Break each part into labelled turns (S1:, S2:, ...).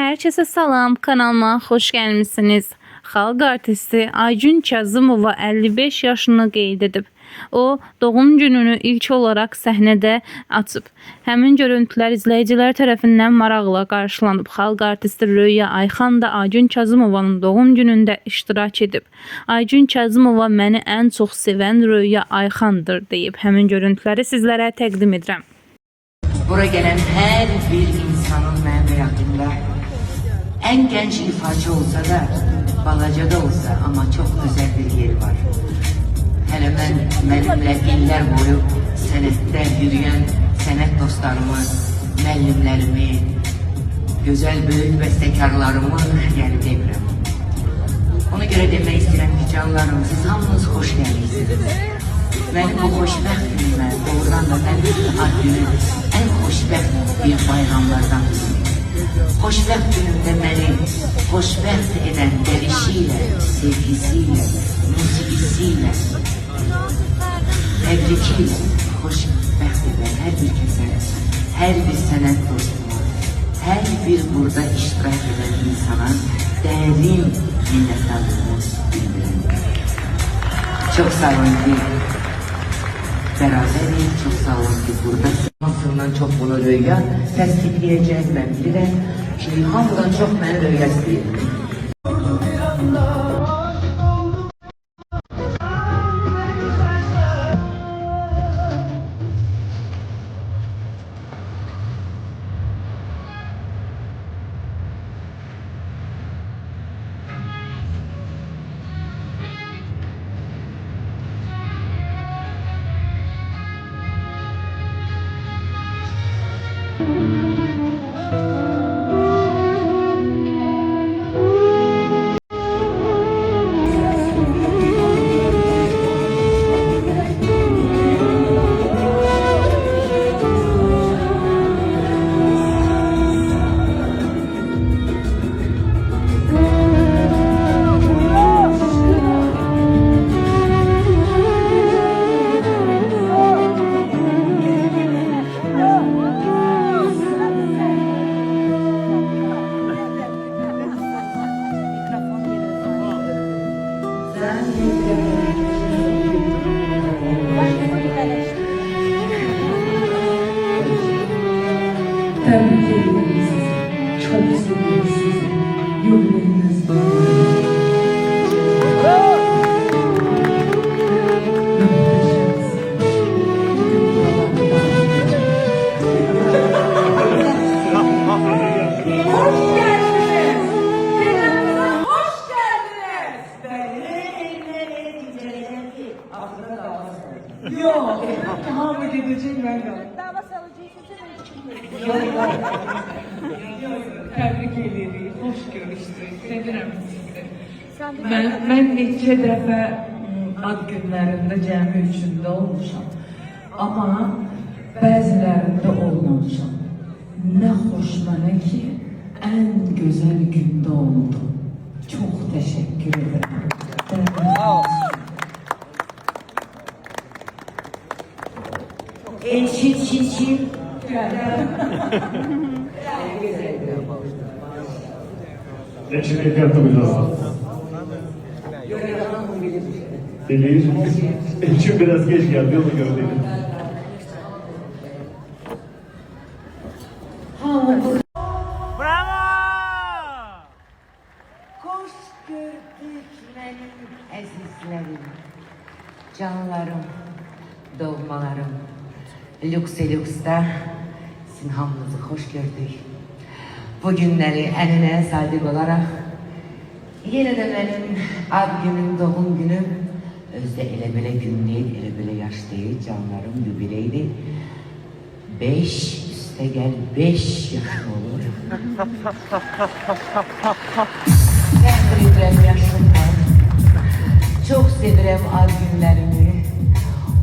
S1: Herkese salam, kanalıma hoş gelmişsiniz. Xalq artisti Aygün Kazımova 55 yaşını qeyd edib. O, doğum gününü ilk olarak səhnədə açıb. Həmin görüntülər izləyicilər tərəfindən maraqla qarşılanıb. Xalq artisti Röya Ayxan da Aygün Kazımovanın doğum günündə iştirak edib. Aygün Kazımova məni ən çox sevən Röya Ayxandır deyib. Həmin görüntüləri sizlərə təqdim edirəm.
S2: Bura gelen her bir insanın memnuniyetinde en genç ifacı olsa da, balaca da olsa ama çok özel bir yeri var. Hele benimle iller boyu senette yürüyen senet dostlarımı, müəllimlərimi, güzel büyük bestekarlarımı yani demirəm. Ona göre demek istedim ki canlarım, siz hamınız hoş geldiniz. Benim bu hoşbəxt günümə, doğrudan da mən ad günü en hoşbəxt bir bayramlardan hoşbəxt günümdə məni hoşbəxt eden gelişiyle, sevgisiyle, musikisiyle, tebrikiyle hoşbəxt eden her bir kesene, her bir senet dostuma, her bir burada iştirak eden insana değerli minnettarlığımı bildirim. Çok sağ olun ki beraberiz, çok sağ olun ki burada. Aslından çok bunu Röya təsdiqləyəcək mən bilirəm ki, hamıdan çox məni Röya istəyir.
S3: Tebrik ederim sizi. Çok seviyorum sizi. Yüreğiniz bağlı.
S4: Hoş geldiniz. Yanımıza hoş geldiniz.
S3: Yok. Hamı gidecek ben de.
S4: Dava salıcıysa
S3: Tebrik ederim. Hoş görüştük. Sevirəm sizi. Ben neçə dəfə ad günlərində cəmi üçündə olmuşam. Ama bəzilərində olmamışam. Ne hoş bana ki en güzel günde oldu. Çok teşekkür ederim.
S2: Çil.
S5: Teşekkür ederim hocam. Bilir. Çünkü biraz geç geldi, onu gördüm.
S2: Hoş gördük benim əzizlərim, canlarım, doğmalarım. Lüks-lüksdə sizin hamınızı hoş gördük. Bu günləri ənənəyə sadiq olaraq yenə də mənim ad günüm, doğum günüm özdə elə belə gün deyil, elə belə yaş deyil, canlarım yubileydi. 5 üstə gəl 5 yaş olur. Ben bilirəm yaşımdan. Çok sevirəm ad günlərimi.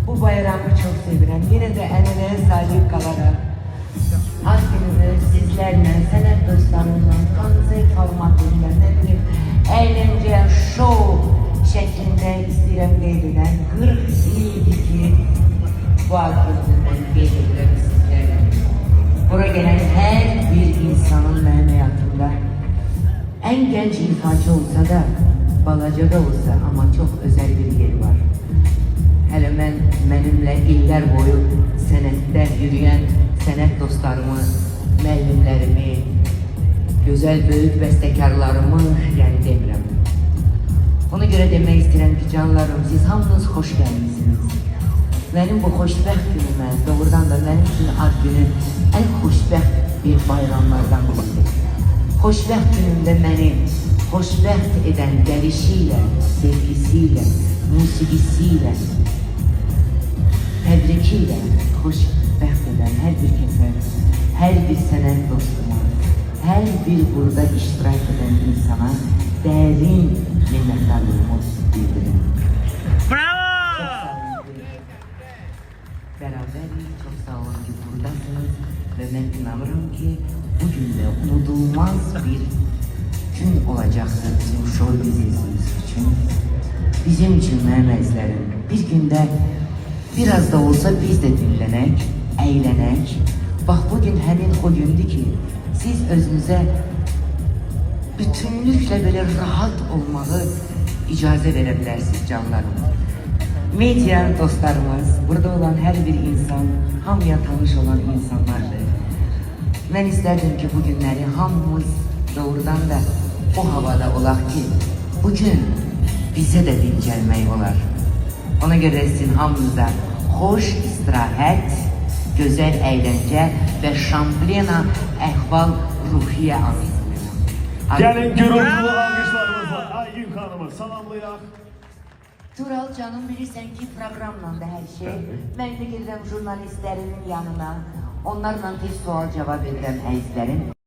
S2: Bu bayramı çok sevirəm. Yine de ənənəyə sadiq qalaraq ad gününü sizlərlə, sənət dostlarımla, konser formatında, ne bileyim, eğlence, show şeklinde istəyirəm qeyd edən 40 ildir ki bu ad gününü qeyd edirəm sizlərlə. Bura gelen her bir insanın mənim həyatımda en genç ifaçı olsa da, balaca da olsa ama çok özel bir yeri var. Hele benimle iller boyu sənətdə yürüyen sənət dostlarımı, müəllimlərimi, güzel büyük bəstəkarlarımı yani demirəm. Ona göre demək istəyirəm ki, canlarım, siz hamınız hoş gəlmişsiniz. Benim bu xoşbəxt günümə, doğrudan da benim üçün ad günü en xoşbəxt bir bayramlardan biridir. Xoşbəxt günümdə məni xoşbəxt eden gəlişiyle, sevgisiyle, musiqisiyle, təbrikiyle xoşbəxt eden her bir kəsə, her bir sənət dostuma, her bir burada iştirak eden insana derin minnettarlığımı bildirin. Beraberiz, çok sağ olun ki buradasınız ve ben inanırım ki bugün de unutulmaz bir gün olacaktır bizim show businessimiz için. Bizim için məmezlerin bir günde biraz da olsa biz de dinlenek, eğlenek. Bak bugün hemen o gündü ki siz özünüze bütünlükle böyle rahat olmağı icazə verebilirsiniz canlarım. Medya dostlarımız, burada olan her bir insan, hamıya tanış olan insanlardır. Ben isterdim ki bu günleri hamımız doğrudan da o havada olaq ki, bugün bize de dincəlmək olar. Ona göre sizin hamınıza hoş istirahat, güzel eğlence ve şamplena ehval ruhiye arzulayıram.
S5: Gelin gürültülü alkışlarımızla Aygün Hanım'ı salamlayaq.
S2: Tural canım bilirsen ki programla da her şey. Ben de girdim jurnalistlerin yanına. Onlarla bir sual cevap edirəm əzizlərim.